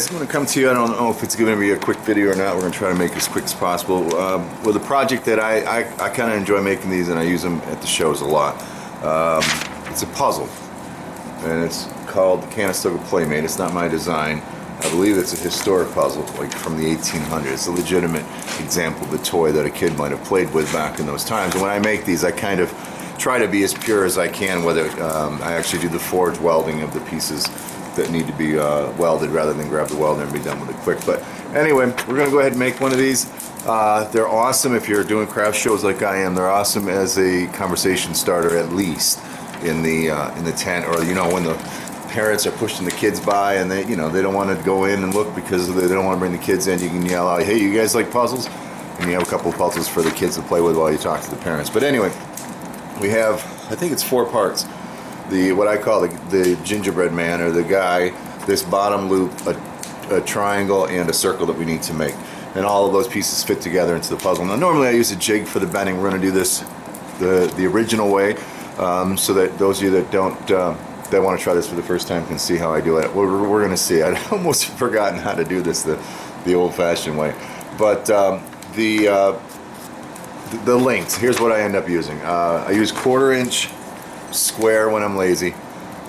I'm going to come to you. I don't know if it's going to be a quick video or not. We're going to try to make it as quick as possible. With a project that I kind of enjoy making these, and I use them at the shows a lot. It's a puzzle, and it's called the Conestoga Playmate. It's not my design. I believe it's a historic puzzle, like from the 1800s. It's a legitimate example of a toy that a kid might have played with back in those times. And when I make these, I kind of try to be as pure as I can with it. I actually do the forge welding of the pieces that need to be welded rather than grab the welder and be done with it quick. But anyway, we're going to go ahead and make one of these. They're awesome if you're doing craft shows like I am. They're awesome as a conversation starter, at least in the tent, or when the parents are pushing the kids by and they don't want to go in and look because they don't want to bring the kids in. You can yell out, "Hey, you guys like puzzles?" And you have a couple of puzzles for the kids to play with while you talk to the parents. But anyway, we have, I think it's 4 parts. What I call the gingerbread man, or the guy, this bottom loop, a triangle, and a circle that we need to make. And all of those pieces fit together into the puzzle. Now normally I use a jig for the bending. We're going to do this the original way, so that those of you that that want to try this for the first time can see how I do it. We're going to see. I'd almost forgotten how to do this the old-fashioned way. But the lengths, here's what I end up using. I use 1/4 inch square when I'm lazy,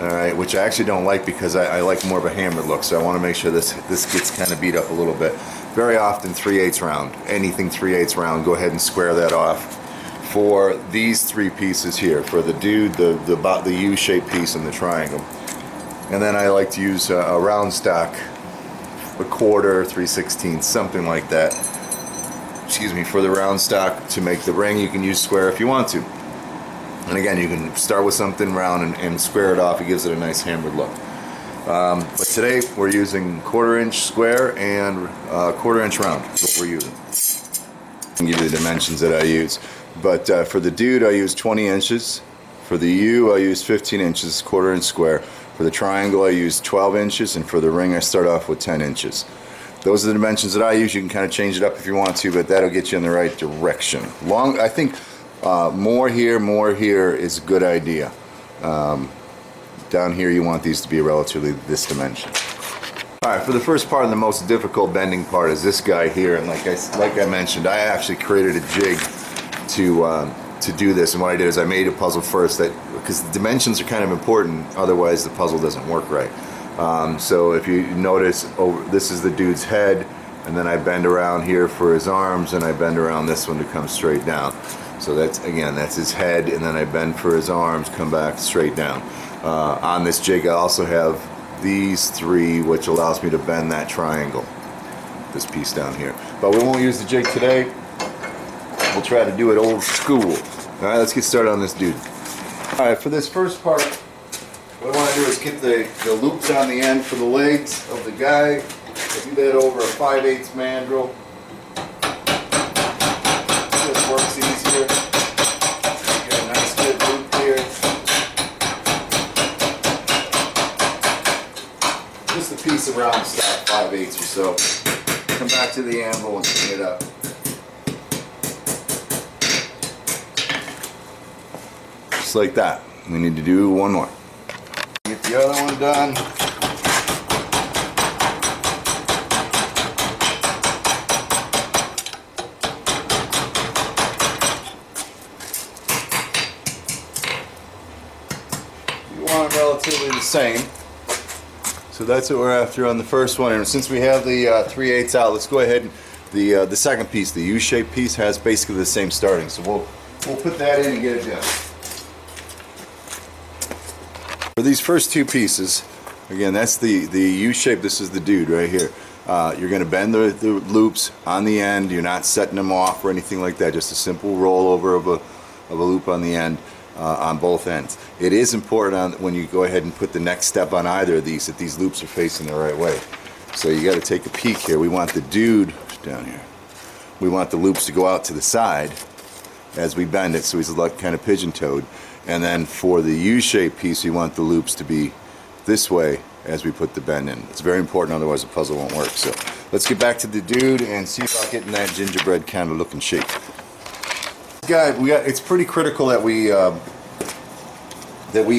alright, which I actually don't like because I like more of a hammered look, so I want to make sure this gets kind of beat up a little bit. Very often 3/8 round, anything 3/8 round, go ahead and square that off. For these 3 pieces here, for the dude, the U-shaped piece and the triangle. And then I like to use a round stock, 1/4, 3/16, something like that. Excuse me, for the round stock to make the ring. You can use square if you want to. And again, you can start with something round and square it off. It gives it a nice hammered look. But today we're using 1/4 inch square and 1/4 inch round. That's what we're using. I'll give you the dimensions that I use. But for the dude, I use 20 inches. For the U, I use 15 inches, 1/4 inch square. For the triangle, I use 12 inches. And for the ring, I start off with 10 inches. Those are the dimensions that I use. You can kind of change it up if you want to, but that'll get you in the right direction. I think more here is a good idea. Down here, you want these to be relatively this dimension. Alright, for the first part, and the most difficult bending part is this guy here. And like I mentioned, I actually created a jig to do this. And what I did is I made a puzzle first, because the dimensions are kind of important, otherwise the puzzle doesn't work right. So if you notice, this is the dude's head, and then I bend around here for his arms, and I bend around this one to come straight down. So that's his head, and then I bend for his arms, come back straight down. On this jig I also have these 3, which allows me to bend that triangle, this piece down here. But we won't use the jig today. We'll try to do it old school. Alright, let's get started on this dude. Alright, for this first part, what I want to do is get the loops on the end for the legs of the guy. I do that over a 5/8 mandrel. This works easier. Get a nice good loop here. Just a piece of round stock, 5/8 or so. Come back to the anvil and clean it up. Just like that. We need to do one more. Get the other one done. You want them relatively the same. So that's what we're after on the first one. And since we have the 3/8 out, let's go ahead and the second piece, the U-shaped piece, has basically the same starting. So we'll put that in and get it done. For these first 2 pieces, again, that's the U-shape. This is the dude right here. You're going to bend the loops on the end. You're not setting them off or anything like that. Just a simple rollover of a loop on the end, on both ends. It is important when you go ahead and put the next step on either of these that these loops are facing the right way. So you got to take a peek here. We want the dude down here. We want the loops to go out to the side as we bend it, so he's like kind of pigeon-toed. And then for the U-shaped piece, you want the loops to be this way as we put the bend in. It's very important, otherwise the puzzle won't work. So let's get back to the dude and see about getting that gingerbread kind of looking shape. Guy, it's pretty critical that we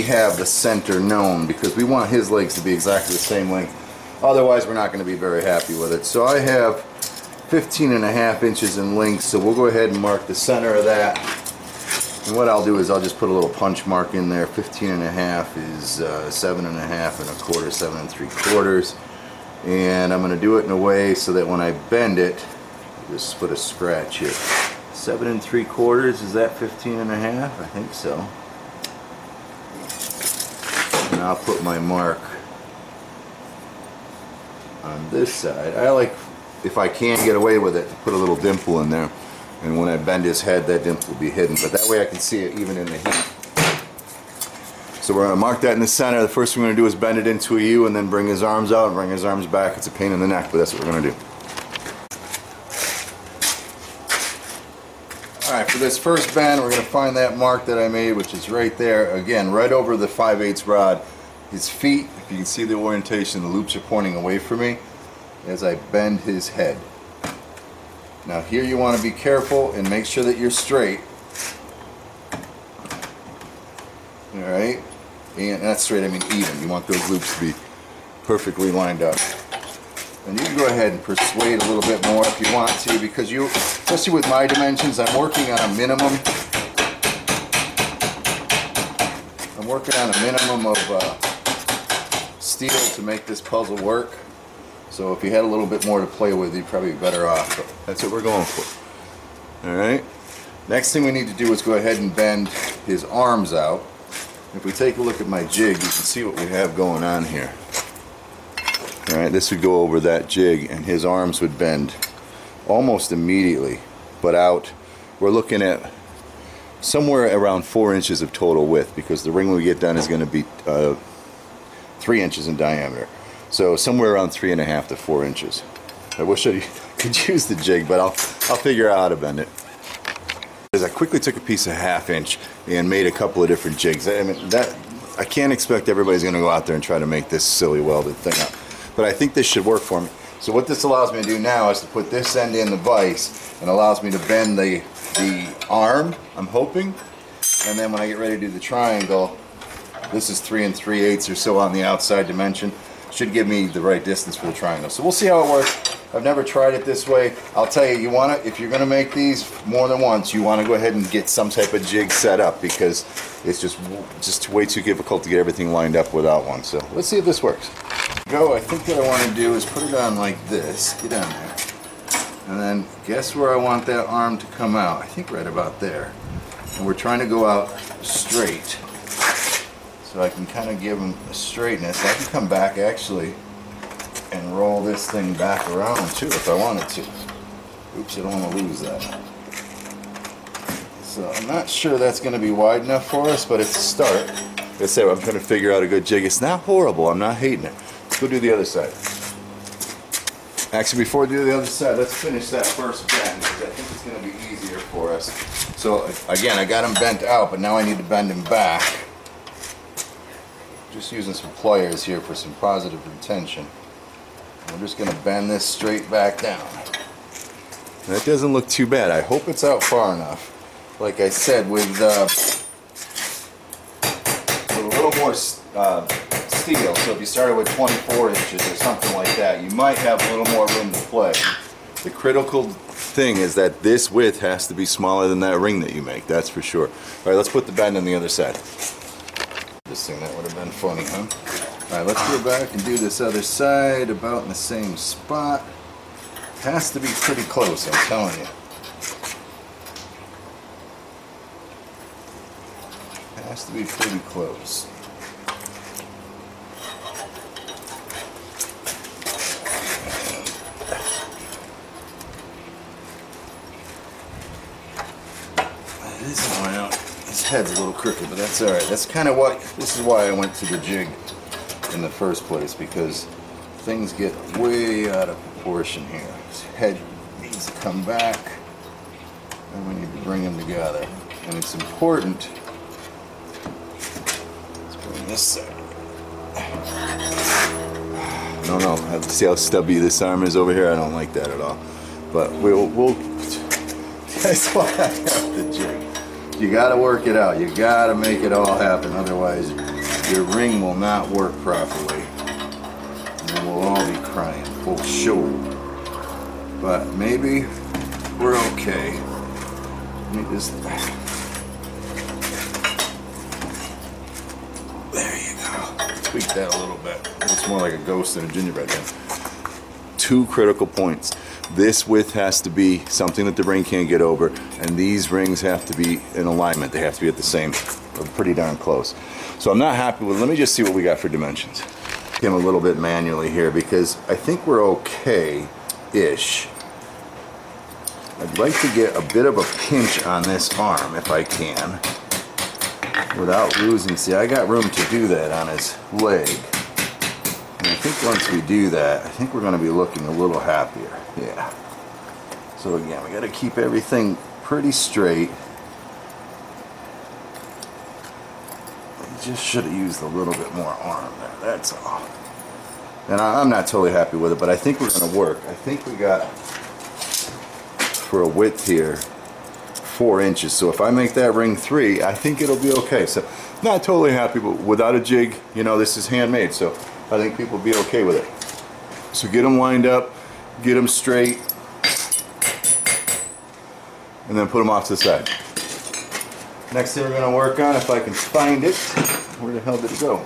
have the center known, because we want his legs to be exactly the same length Otherwise, we're not going to be very happy with it. So I have 15.5 inches in length, so we'll go ahead and mark the center of that. And what I'll do is I'll just put a little punch mark in there. 15.5 is 7.25 1/4, 7 3/4. And I'm going to do it in a way so that when I bend it, just put a scratch here. 7 3/4, is that 15.5? I think so. And I'll put my mark on this side. I like, if I can get away with it, to put a little dimple in there. And when I bend his head, that dimple will be hidden. But that way I can see it even in the heat. So we're going to mark that in the center. The first thing we're going to do is bend it into a U and then bring his arms out and bring his arms back. It's a pain in the neck, but that's what we're going to do. Alright, for this first bend, we're going to find that mark that I made, which is right there. Again, right over the 5/8 rod. His feet, if you can see the orientation, the loops are pointing away from me as I bend his head. Now here you want to be careful and make sure that you're straight. Alright, and that's straight, I mean even. You want those loops to be perfectly lined up. And you can go ahead and persuade a little bit more if you want to, because you, especially with my dimensions, I'm working on a minimum. I'm working on a minimum of steel to make this puzzle work. So if you had a little bit more to play with, you'd probably be better off. But that's what we're going for. Alright. Next thing we need to do is go ahead and bend his arms out. If we take a look at my jig, you can see what we have going on here. Alright, this would go over that jig and his arms would bend almost immediately. But out, we're looking at somewhere around 4 inches of total width, because the ring when we get done is going to be 3 inches in diameter. So somewhere around 3.5 to 4 inches. I wish I could use the jig, but I'll figure out how to bend it. As I quickly took a piece of 1/2 inch and made a couple of different jigs. I mean, I can't expect everybody's going to go out there and try to make this silly welded thing up, but I think this should work for me. So what this allows me to do now is to put this end in the vise, and allows me to bend the arm, I'm hoping, and then when I get ready to do the triangle, this is 3 3/8 or so on the outside dimension. Should give me the right distance for the triangle. So we'll see how it works. I've never tried it this way. I'll tell you, you want to, if you're going to make these more than once, you want to go ahead and get some type of jig set up, because it's just way too difficult to get everything lined up without one. So let's see if this works. Go. I think what I want to do is put it on like this. Get on there. And then guess where I want that arm to come out? I think right about there. And we're trying to go out straight. So I can kind of give him a straightness. I can come back actually and roll this thing back around too if I wanted to. Oops, I don't want to lose that. So I'm not sure that's going to be wide enough for us, but it's a start. Like I said, I'm going to figure out a good jig. It's not horrible. I'm not hating it. Let's go do the other side. Actually, before we do the other side, let's finish that first bend, because I think it's going to be easier for us. So again, I got him bent out, but now I need to bend him back. Just using some pliers here for some positive retention. We're just going to bend this straight back down. That doesn't look too bad. I hope it's out far enough. Like I said, with a little more steel, so if you started with 24 inches or something like that, you might have a little more room to play. The critical thing is that this width has to be smaller than that ring that you make, that's for sure. Alright, let's put the bend on the other side. This thing, that would have been funny, huh? Alright, let's go back and do this other side about in the same spot. Has to be pretty close, I'm telling you. Has to be pretty close. His head's a little crooked, but that's alright. That's kind of what, this is why I went to the jig in the first place, because things get way out of proportion here. His head needs to come back, and we need to bring them together. And it's important. Let's bring this side. No. See how stubby this arm is over here? I don't like that at all. But we'll that's why I have the jig. You gotta work it out. You gotta make it all happen. Otherwise, your ring will not work properly. And then we'll all be crying full show. But maybe we're okay. Let me just... There you go. Tweak that a little bit. It's more like a ghost than a gingerbread man. 2 critical points. This width has to be something that the ring can't get over, and these rings have to be in alignment. They have to be at the same, or pretty darn close. So I'm not happy with, let me just see what we got for dimensions. Him a little bit manually here because I think we're okay-ish. I'd like to get a bit of a pinch on this arm if I can without losing. See, I got room to do that on his leg. And I think once we do that, I think we're going to be looking a little happier. Yeah. So again, we got to keep everything pretty straight. Just should have used a little bit more arm there, that's all. And I'm not totally happy with it, but I think we're going to work. I think we got, for a width here, 4 inches. So if I make that ring 3, I think it'll be okay. So not totally happy, but without a jig, you know, this is handmade. So I think people will be okay with it. So get them lined up, get them straight, and then put them off to the side. Next thing we're going to work on, if I can find it, where the hell did it go?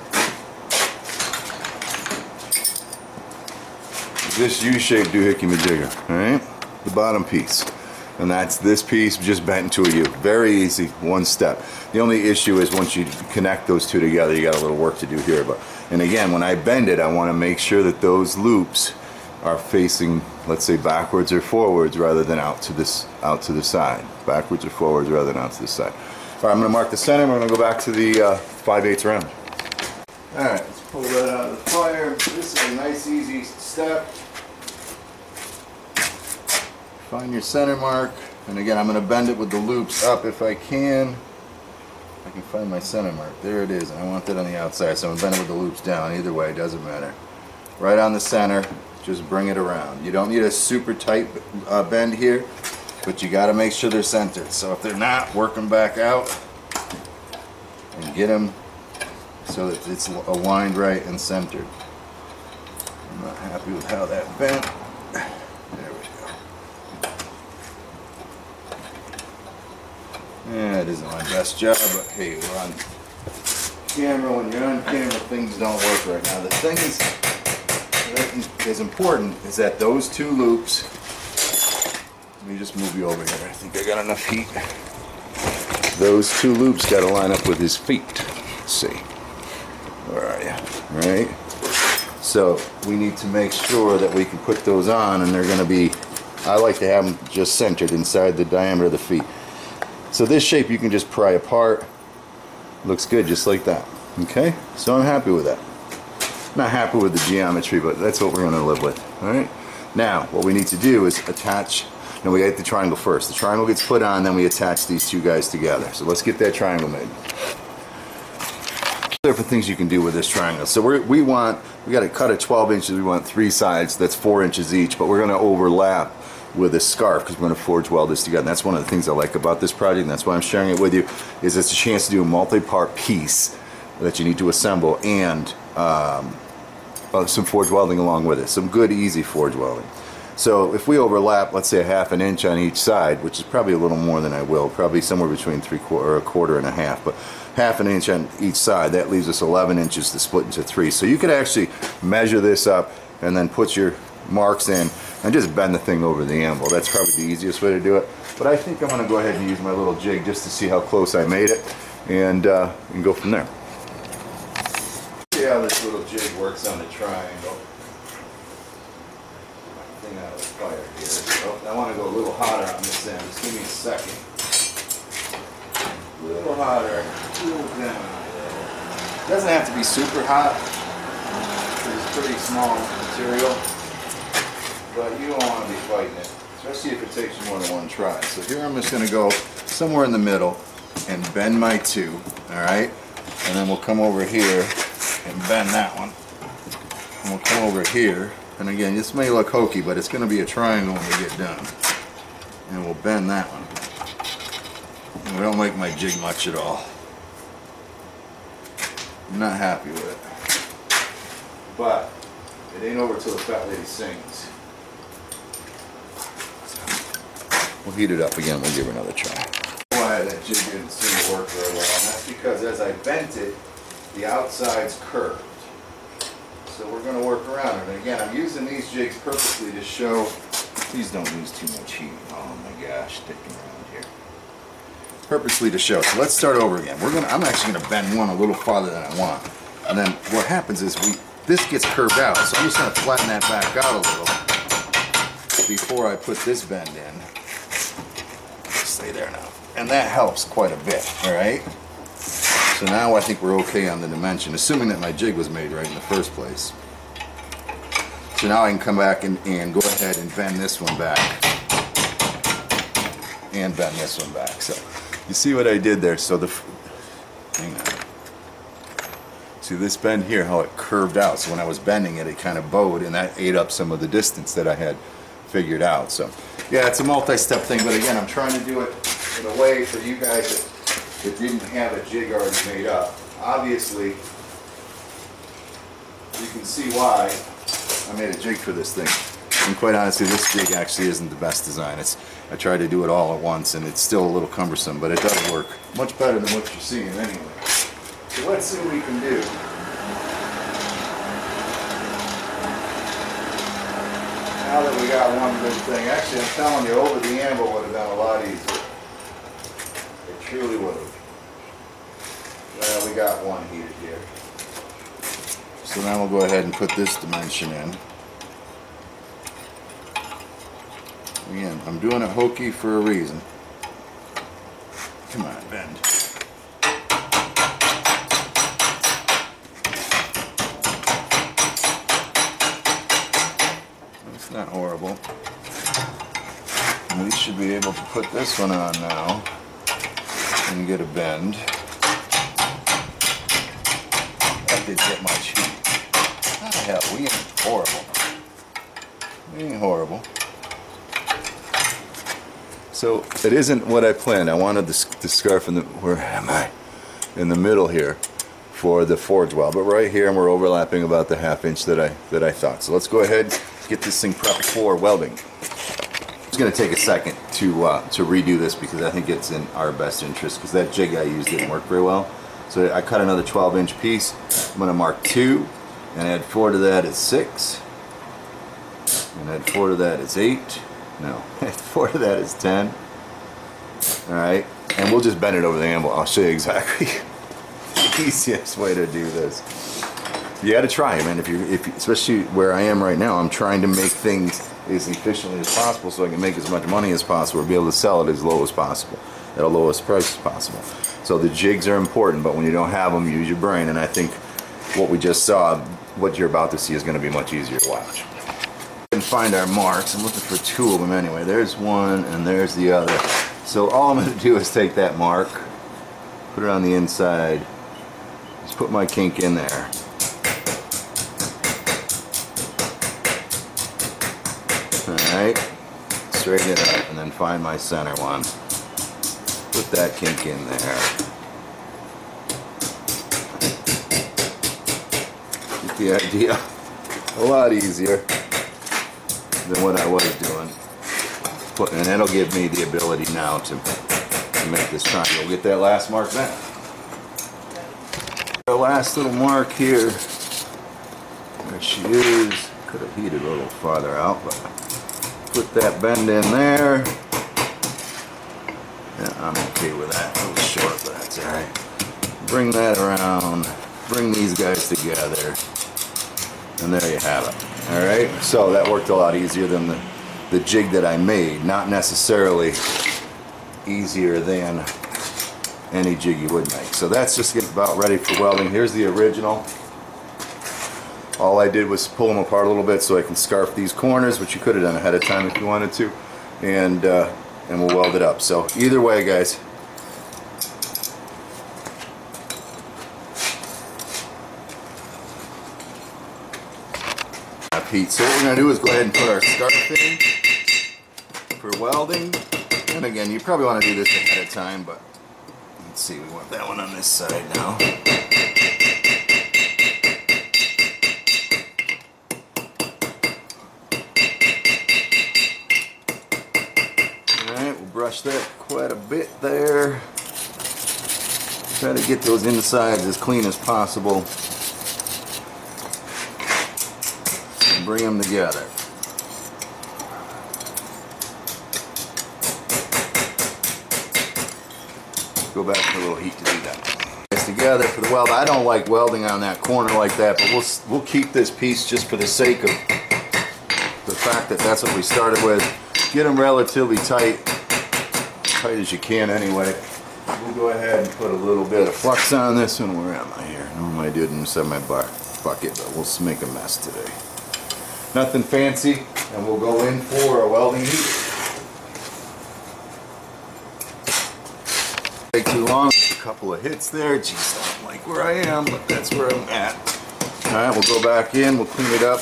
This U-shaped doohickey majigger, alright? The bottom piece. And that's this piece just bent into a U. Very easy, one step. The only issue is once you connect those two together, you got a little work to do here. But and again, when I bend it, I want to make sure that those loops are facing, let's say, backwards or forwards rather than out to the side. Backwards or forwards rather than out to the side. All right, I'm going to mark the center. We're going to go back to the 5/8 round. All right, let's pull that out of the fire. This is a nice, easy step. Find your center mark, and again, I'm going to bend it with the loops up if I can. I can find my center mark. There it is. And I want that on the outside, so I'm going to bend it with the loops down. Either way, it doesn't matter. Right on the center, just bring it around. You don't need a super tight bend here, but you got to make sure they're centered. So if they're not, work them back out and get them so that it's aligned right and centered. I'm not happy with how that bent. There we go. Yeah, it isn't my best job, but hey, we're on camera. When you're on camera, things don't work right now. The thing that is important is that those 2 loops. Let me just move you over here. I think I got enough heat. Those 2 loops got to line up with his feet. Let's see. Where are you? Right? So we need to make sure that we can put those on, and they're going to be, I like to have them just centered inside the diameter of the feet. So this shape you can just pry apart. Looks good just like that. Okay? So I'm happy with that. Not happy with the geometry, but that's what we're going to live with. Alright? Now, what we need to do is attach. No, we get the triangle first. The triangle gets put on, then we attach these 2 guys together. So let's get that triangle made. Different things you can do with this triangle. So we got to cut it 12 inches. We want 3 sides. That's 4 inches each. But we're going to overlap with a scarf because we're going to forge weld this together. And that's one of the things I like about this project. And that's why I'm sharing it with you. Is it's a chance to do a multi-part piece that you need to assemble and some forge welding along with it. Some good, easy forge welding. So if we overlap, let's say a 1/2 inch on each side, which is probably a little more than I will, probably somewhere between 3/4 or 1/4 and a half, but 1/2 inch on each side, that leaves us 11 inches to split into 3. So you could actually measure this up and then put your marks in and just bend the thing over the anvil. That's probably the easiest way to do it. But I think I'm going to go ahead and use my little jig just to see how close I made it and go from there. See how this little jig works on the triangle. Thing out of the fire here. So I want to go a little hotter on this end. Just give me a second. A little hotter. Cool down. It doesn't have to be super hot. It's pretty small material. But you don't want to be fighting it. Especially if it takes you more than one try. So here I'm just going to go somewhere in the middle and bend my 2. Alright? And then we'll come over here and bend that one. And we'll come over here. And again, this may look hokey, but it's going to be a triangle when we get done. And we'll bend that one. And we don't like my jig much at all. I'm not happy with it. But It ain't over till the fat lady sings. We'll heat it up again. We'll give her another try. Why that jig didn't seem to work very well, and that's because as I bent it, the outside's curved. So we're going to work around it. And again, I'm using these jigs purposely to show. Please don't use too much heat. Oh my gosh, sticking around here. Purposely to show. So let's start over again. I'm actually going to bend one a little farther than I want. And then what happens is this gets curved out. So I'm just going to flatten that back out a little before I put this bend in. Stay there now. And that helps quite a bit, all right? So now I think we're okay on the dimension, assuming that my jig was made right in the first place. So now I can come back and go ahead and bend this one back. And bend this one back. So you see what I did there? So hang on. See this bend here, how it curved out. So when I was bending it, it kind of bowed, and that ate up some of the distance that I had figured out. So yeah, it's a multi-step thing, but again, I'm trying to do it in a way for you guys that didn't have a jig already made up. Obviously, you can see why I made a jig for this thing. And quite honestly, this jig actually isn't the best design. I tried to do it all at once, and it's still a little cumbersome, but it does work much better than what you're seeing anyway. So let's see what we can do. Now that we got one good thing, actually I'm telling you, over the anvil would have been a lot easier. It truly would have. Well, we got one heated here. So now we'll go ahead and put this dimension in. Again, I'm doing it hokey for a reason. Come on, bend. It's not horrible. And we should be able to put this one on now and get a bend. That didn't get much heat. How the hell? We ain't horrible. We ain't horrible. So it isn't what I planned. I wanted the scarf in the, where am I? In the middle here for the forge weld, but right here and we're overlapping about the ½ inch that I thought. So let's go ahead and get this thing prepped for welding. It's going to take a second to redo this because I think it's in our best interest because that jig I used didn't work very well. So I cut another 12-inch piece. I'm going to mark 2 and add 4 to that is 6 and add 4 to that is 8. No, 4 of that is 10. Alright, and we'll just bend it over the anvil. I'll show you exactly the easiest way to do this. You gotta try it, man. Especially where I am right now, I'm trying to make things as efficiently as possible so I can make as much money as possible or be able to sell it as low as possible, at a lowest price as possible. So the jigs are important, but when you don't have them, use your brain, and I think what we just saw, what you're about to see is going to be much easier to watch. And find our marks. I'm looking for 2 of them anyway. There's one and there's the other. So all I'm going to do is take that mark, put it on the inside, just put my kink in there. Alright, straighten it up and then find my center one. Put that kink in there. Get the idea. A lot easier than what I was doing. And that'll give me the ability now to make this triangle. Get that last mark back. The last little mark here. There she is. Could have heated a little farther out, but put that bend in there. Yeah, I'm okay with that. A little short, but that's alright. Bring that around. Bring these guys together. And there you have it. Alright, so that worked a lot easier than the jig that I made. Not necessarily easier than any jig you would make. So that's just about ready for welding. Here's the original. All I did was pull them apart a little bit so I can scarf these corners, which you could have done ahead of time if you wanted to. And we'll weld it up. So either way, guys, heat. So what we're going to do is go ahead and put our scarf in for welding. And again, you probably want to do this ahead of time, but let's see, we want that one on this side now. brush that quite a bit there. Try to get those insides as clean as possible. And bring them together. Go back for a little heat to do that. It's together for the weld. I don't like welding on that corner like that, but we'll keep this piece just for the sake of the fact that that's what we started with. Get them relatively tight as you can anyway. We'll go ahead and put a little bit of flux on this one. Where am I here? Normally I do it inside my bucket, but we'll make a mess today. Nothing fancy, and we'll go in for a welding heat. Take too long, a couple of hits there. Jeez, I don't like where I am, but that's where I'm at. Alright, we'll go back in, we'll clean it up.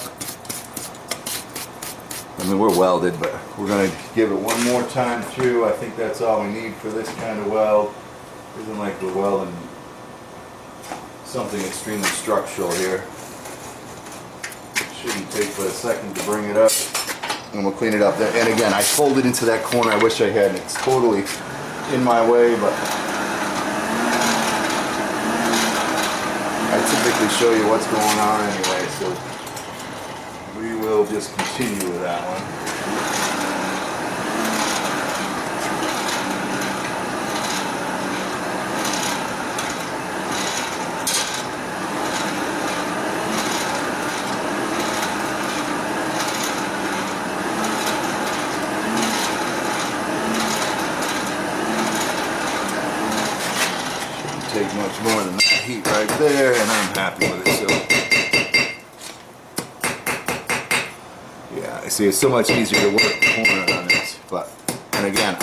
I mean, we're welded, but we're going to give it one more time through. I think that's all we need for this kind of weld. It isn't like we're welding something extremely structural here. It shouldn't take but a second to bring it up. And we'll clean it up there. And again, I folded into that corner. I wish I hadn't. It's totally in my way, but I typically show you what's going on anyway, so we will just continue with that one. Take much more than that heat right there, and I'm happy with it. So yeah, I see it's so much easier to work the corner on this. But and again,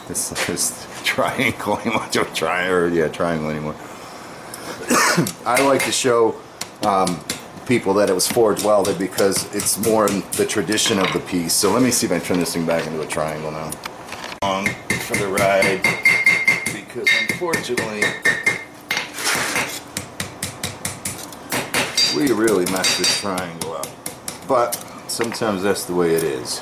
this triangle ain't much of a triangle anymore. I like to show people that it was forged welded because it's more in the tradition of the piece. So let me see if I can turn this thing back into a triangle now. On for the ride. Because unfortunately, we really messed this triangle up. But sometimes that's the way it is.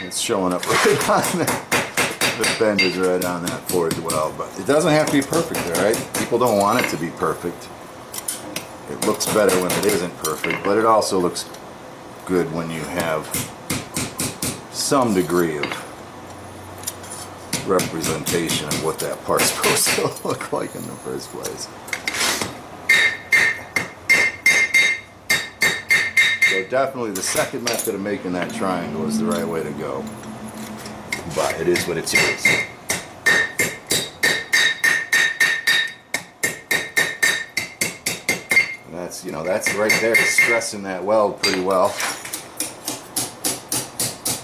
It's showing up right on that. The bend is right on that forged weld. But it doesn't have to be perfect, alright? People don't want it to be perfect. It looks better when it isn't perfect, but it also looks good when you have some degree of representation of what that part's supposed to look like in the first place. So definitely the second method of making that triangle is the right way to go. But it is what it is. And that's, you know, that's right there stressing that weld pretty well.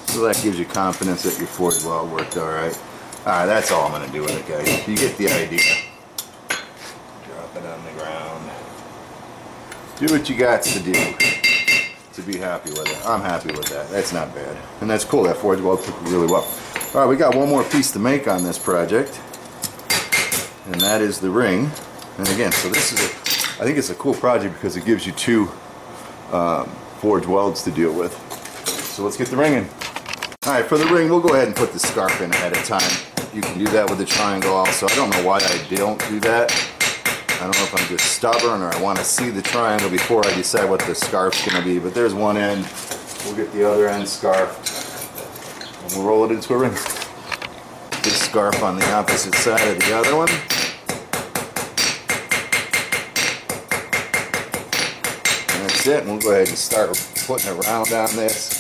So that gives you confidence that your forged weld worked alright. Alright, that's all I'm going to do with it, guys. You get the idea. Drop it on the ground. Do what you got to do to be happy with it. I'm happy with that. That's not bad. And that's cool. That forged weld took really well. Alright, we got one more piece to make on this project. And that is the ring. And again, so this is I think it's a cool project because it gives you two forged welds to deal with. So let's get the ring in. Alright, for the ring, we'll go ahead and put the scarf in ahead of time. You can do that with the triangle also. I don't know why I don't do that. I don't know if I'm just stubborn or I want to see the triangle before I decide what the scarf's going to be. But there's one end. We'll get the other end scarfed. And we'll roll it into a ring. This scarf on the opposite side of the other one. And that's it. And we'll go ahead and start putting it around on this.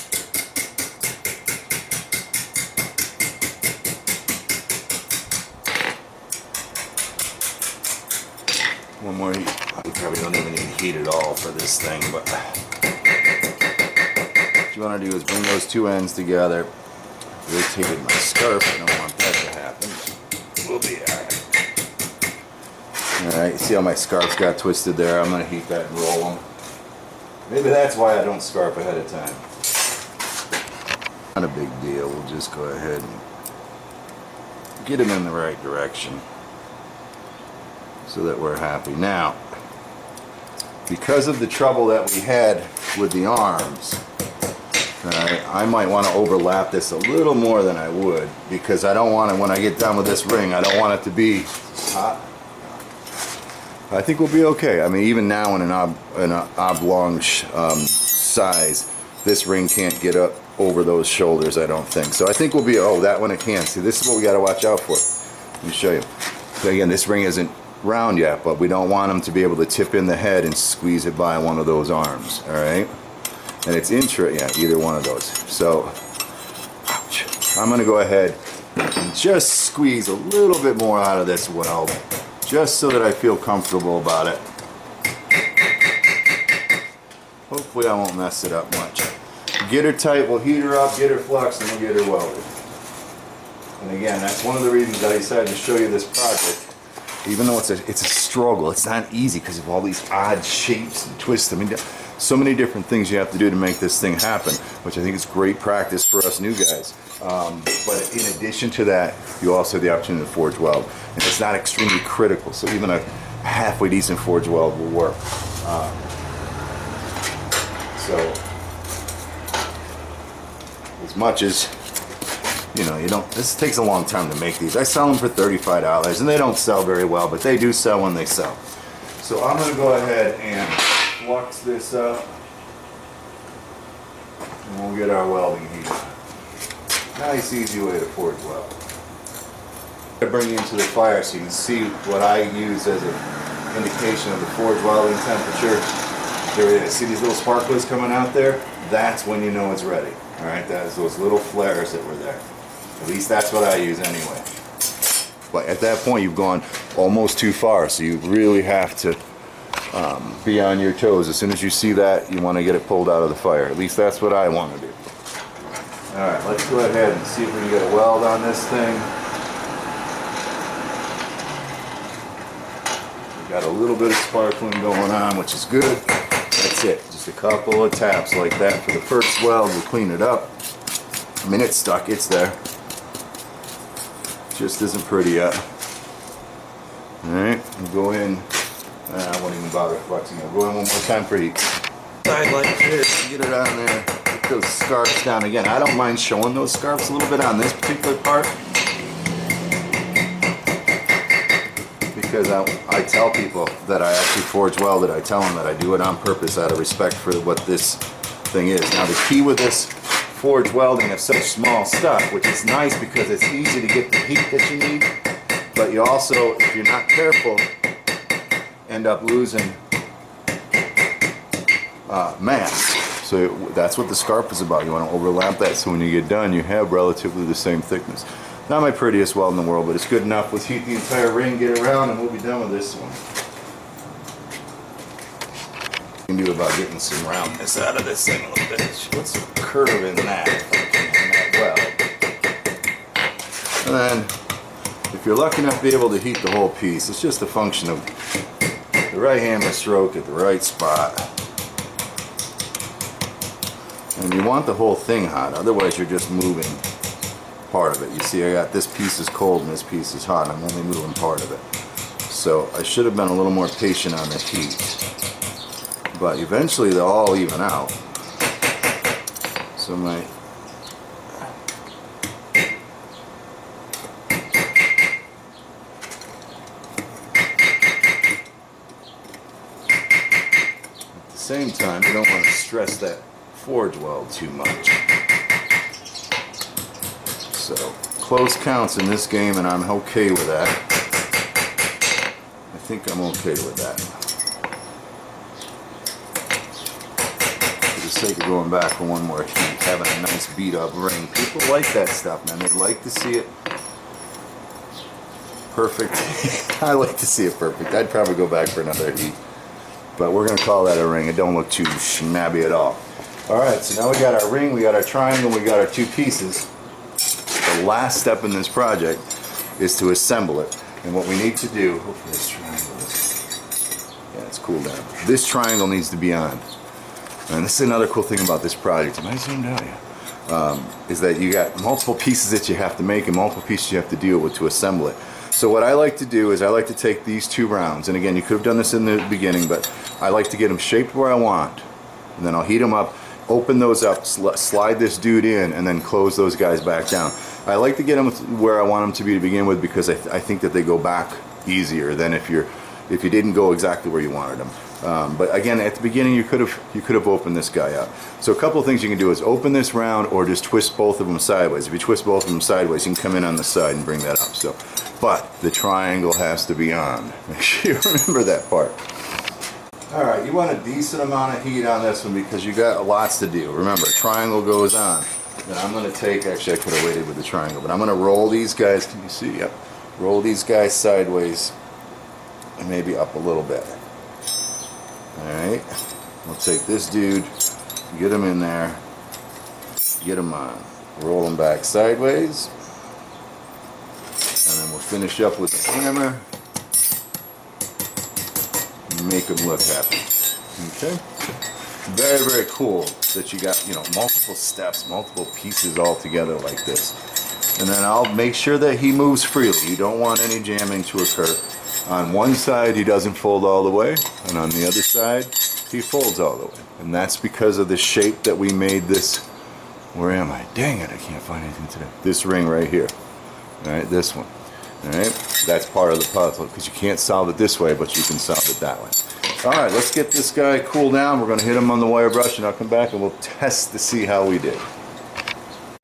One more heat. We probably don't even need heat at all for this thing, but what you want to do is bring those two ends together. Rotated my scarf. I don't want that to happen. We'll be alright. Alright, see how my scarf's got twisted there? I'm going to heat that and roll them. Maybe that's why I don't scarf ahead of time. Not a big deal. We'll just go ahead and get them in the right direction, so that we're happy. Now, because of the trouble that we had with the arms, I might want to overlap this a little more than I would, because I don't want it, when I get done with this ring, I don't want it to be hot. I think we'll be okay. I mean, even now in an oblong size, this ring can't get up over those shoulders, I don't think. So I think we'll be, oh, that one it can. See, this is what we got to watch out for. Let me show you. So again, this ring isn't round yet, but we don't want them to be able to tip in the head and squeeze it by one of those arms, all right? And it's yeah, either one of those. So, ouch. I'm going to go ahead and just squeeze a little bit more out of this weld, just so that I feel comfortable about it. Hopefully I won't mess it up much. Get her tight, we'll heat her up, get her flexed, and we'll get her welded. And again, that's one of the reasons I decided to show you this project. Even though it's a struggle, it's not easy because of all these odd shapes and twists. I mean, so many different things you have to do to make this thing happen, which I think is great practice for us new guys. But in addition to that, you also have the opportunity to forge weld. And it's not extremely critical, so even a halfway decent forge weld will work. So, as much as, you know, this takes a long time to make these. I sell them for $35, and they don't sell very well, but they do sell when they sell. So I'm going to go ahead and flux this up, and we'll get our welding heated. Nice, easy way to forge weld. I bring you into the fire so you can see what I use as an indication of the forge welding temperature. There it is. See these little sparklers coming out there? That's when you know it's ready. All right, that is those little flares that were there. At least that's what I use anyway. But at that point, you've gone almost too far, so you really have to be on your toes. As soon as you see that, you want to get it pulled out of the fire. At least that's what I want to do. All right, let's go ahead and see if we can get a weld on this thing. We got a little bit of sparkling going on, which is good. That's it. Just a couple of taps like that for the first weld. We'll clean it up. I mean, it's stuck. It's there. Just isn't pretty yet. Alright, we'll go in. I won't even bother flexing. We'll go in one more time for heat. Side like this, get it on there. Get those scarps down again. I don't mind showing those scarps a little bit on this particular part, because I tell people that I actually forge welded. I tell them that I do it on purpose out of respect for what this thing is. Now the key with this forge welding of such small stuff, which is nice because it's easy to get the heat that you need, but you also, if you're not careful, end up losing mass. So that's what the scarp is about. You want to overlap that so when you get done you have relatively the same thickness. Not my prettiest weld in the world, but it's good enough. Let's heat the entire ring, get around, and we'll be done with this one. What you can do about getting some roundness out of this thing a little bit. Put some curve in that, and then if you're lucky enough to be able to heat the whole piece, it's just a function of the right hammer stroke at the right spot. And you want the whole thing hot, otherwise you're just moving part of it. You see, I got this piece is cold and this piece is hot. I'm only moving part of it. So I should have been a little more patient on the heat. But eventually they'll all even out. So my at the same time, you don't want to stress that forge weld too much. So close counts in this game, and I'm okay with that. I think I'm okay with that. For the sake of going back for one more heat, having a nice beat up ring. People like that stuff, man. They like to see it perfect. I like to see it perfect. I'd probably go back for another heat. But we're going to call that a ring. It don't look too shabby at all. Alright, so now we got our ring, we got our triangle, we got our two pieces. The last step in this project is to assemble it. And what we need to do, hopefully this triangle is, yeah, it's cooled down. This triangle needs to be on. And this is another cool thing about this project. Am I zoomed out? Yeah. Is that you got multiple pieces that you have to make and multiple pieces you have to deal with to assemble it. So what I like to do is I like to take these two rounds, and again, you could have done this in the beginning, but I like to get them shaped where I want. And then I'll heat them up, open those up, slide this dude in, and then close those guys back down. I like to get them where I want them to be to begin with, because I think that they go back easier than if you didn't go exactly where you wanted them. But again, at the beginning, you could have opened this guy up. So a couple of things you can do is open this round, or just twist both of them sideways. If you twist both of them sideways, you can come in on the side and bring that up. So, but the triangle has to be on. Make sure you remember that part. All right, you want a decent amount of heat on this one because you got lots to do. Remember, triangle goes on. Then I'm going to take, actually I could have waited with the triangle, but I'm going to roll these guys, can you see? Yep. Roll these guys sideways and maybe up a little bit. Alright, we'll take this dude, get him in there, get him on. Roll him back sideways, and then we'll finish up with the hammer and make him look happy. Okay? Very, very cool that you got, you know, multiple steps, multiple pieces all together like this. And then I'll make sure that he moves freely. You don't want any jamming to occur. On one side he doesn't fold all the way, and on the other side he folds all the way. And that's because of the shape that we made this. Where am I? Dang it, I can't find anything today. This ring right here. Alright, this one. Alright, that's part of the puzzle, because you can't solve it this way, but you can solve it that way. Alright, let's get this guy cooled down. We're going to hit him on the wire brush, and I'll come back and we'll test to see how we did.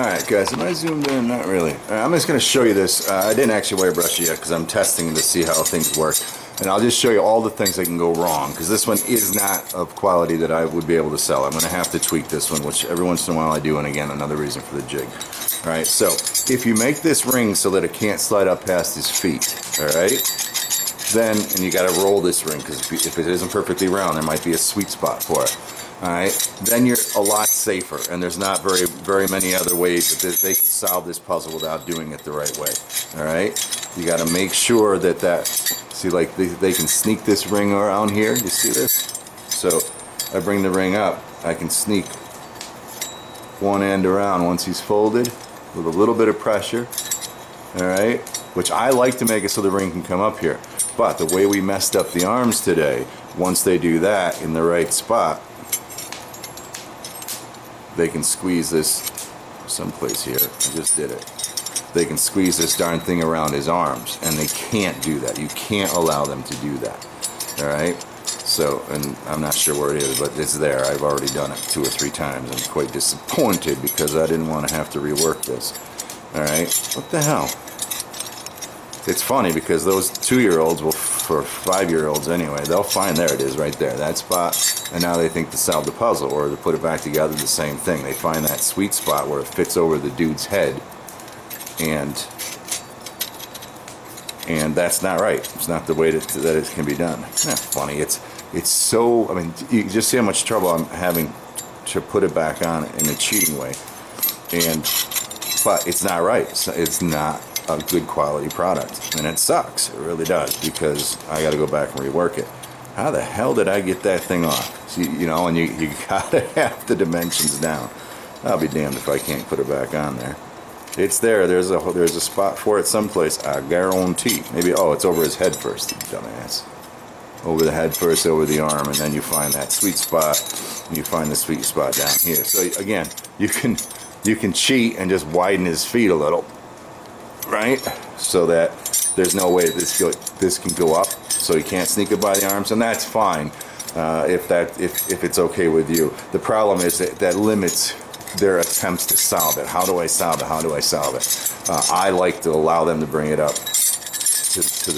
Alright guys, am I zoomed in? Not really. I'm just going to show you this. I didn't actually wire brush it yet because I'm testing to see how things work. And I'll just show you all the things that can go wrong, because this one is not of quality that I would be able to sell. I'm going to have to tweak this one, which every once in a while I do, and again, another reason for the jig. Alright, so if you make this ring so that it can't slide up past his feet, alright, then, and you got to roll this ring, because if it isn't perfectly round, there might be a sweet spot for it. Alright, then you're a lot safer, and there's not very many other ways that they can solve this puzzle without doing it the right way. Alright, you got to make sure that, see, like they can sneak this ring around here, you see this? So I bring the ring up, I can sneak one end around once he's folded with a little bit of pressure. Alright, which I like to make it so the ring can come up here. But the way we messed up the arms today, once they do that in the right spot, they can squeeze this someplace here. I just did it. They can squeeze this darn thing around his arms, and they can't do that. You can't allow them to do that. Alright? So, and I'm not sure where it is, but it's there. I've already done it 2 or 3 times. I'm quite disappointed because I didn't want to have to rework this. Alright? What the hell? It's funny because those 2-year-olds will, for 5-year-olds anyway, they'll find, there it is right there, that spot, and now they think to solve the puzzle or to put it back together, the same thing. They find that sweet spot where it fits over the dude's head, and that's not right. It's not the way that it can be done. Not funny. It's so, I mean, you just see how much trouble I'm having to put it back on in a cheating way, but it's not right. It's not a good quality product, and it sucks. It really does, because I got to go back and rework it. How the hell did I get that thing off? See, you know, and you gotta have the dimensions down. I'll be damned if I can't put it back on there. It's there. There's a spot for it someplace. I guarantee. Maybe, oh, it's over his head first, you dumbass. Over the head first, over the arm, and then you find that sweet spot, and you find the sweet spot down here. So again, you can cheat and just widen his feet a little, right? So that there's no way this can go up, so you can't sneak it by the arms, and that's fine if it's okay with you. The problem is that limits their attempts to solve it. How do I solve it? How do I solve it? I like to allow them to bring it up to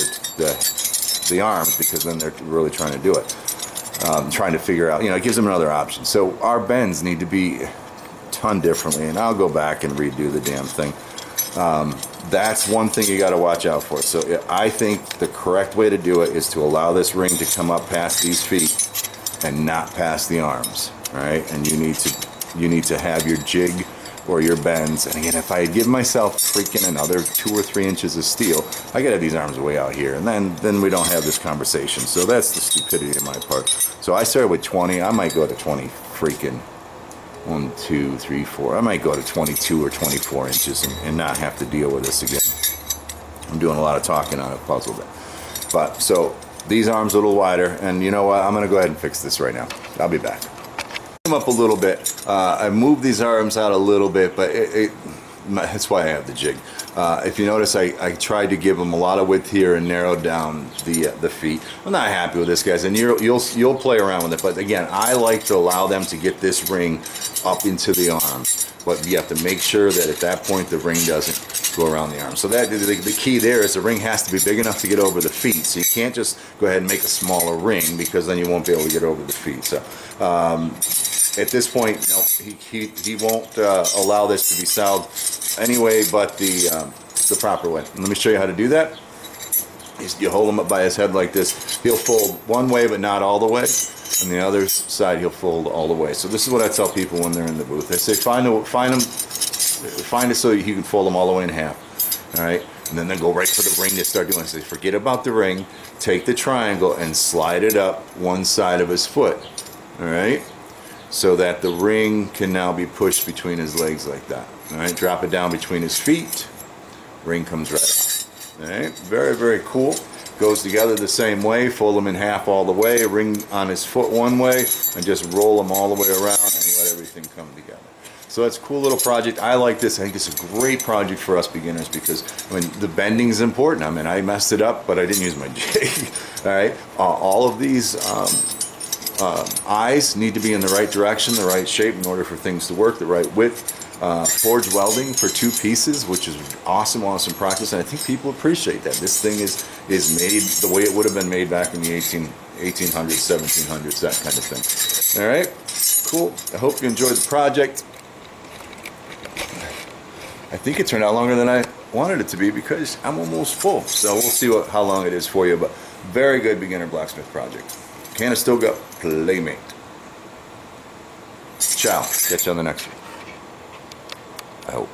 the arms, because then they're really trying to do it. Trying to figure out, you know, it gives them another option. So our bends need to be done differently, and I'll go back and redo the damn thing. That's one thing you got to watch out for. So I think the correct way to do it is to allow this ring to come up past these feet and not past the arms, right? And you need to have your jig or your bends. And again, if I had given myself freaking another 2 or 3 inches of steel, I gotta have these arms way out here, and then we don't have this conversation. So that's the stupidity on my part. So I started with 20. I might go to 20 freaking 1, 2, 3, 4. I might go to 22 or 24 inches and not have to deal with this again. I'm doing a lot of talking on a puzzle bit. But so these arms a little wider, and you know what? I'm gonna go ahead and fix this right now. I'll be back. them up a little bit. I moved these arms out a little bit, but that's why I have the jig. If you notice, I tried to give them a lot of width here and narrow down the feet. I'm not happy with this, guys, and you'll play around with it. But again, I like to allow them to get this ring up into the arm. But you have to make sure that at that point the ring doesn't go around the arm. So that the key there is the ring has to be big enough to get over the feet. So you can't just go ahead and make a smaller ring, because then you won't be able to get over the feet. So at this point, no, he won't allow this to be salved anyway, but the proper way. And let me show you how to do that. You hold him up by his head like this. He'll fold one way, but not all the way. And the other side, he'll fold all the way. So this is what I tell people when they're in the booth. I say, find it so you can fold them all the way in half. All right, and then go right for the ring to start doing. I say, forget about the ring. Take the triangle and slide it up one side of his foot. All right, so that the ring can now be pushed between his legs like that. All right, drop it down between his feet. Ring comes right off. All right, very, very cool. Goes together the same way. Fold them in half all the way. Ring on his foot one way, and just roll them all the way around and let everything come together. So that's a cool little project. I like this. I think it's a great project for us beginners, because the bending is important. I mean, I messed it up, but I didn't use my jig. All right, all of these eyes need to be in the right direction, the right shape, in order for things to work, the right width. Forge welding for 2 pieces, which is awesome practice, and I think people appreciate that. This thing is made the way it would have been made back in the 1800s, 1700s, that kind of thing. All right, cool. I hope you enjoyed the project. I think it turned out longer than I wanted it to be, because I'm almost full. So we'll see how long it is for you, but very good beginner blacksmith project. Conestoga Playmate. Ciao. Catch you on the next one. I hope.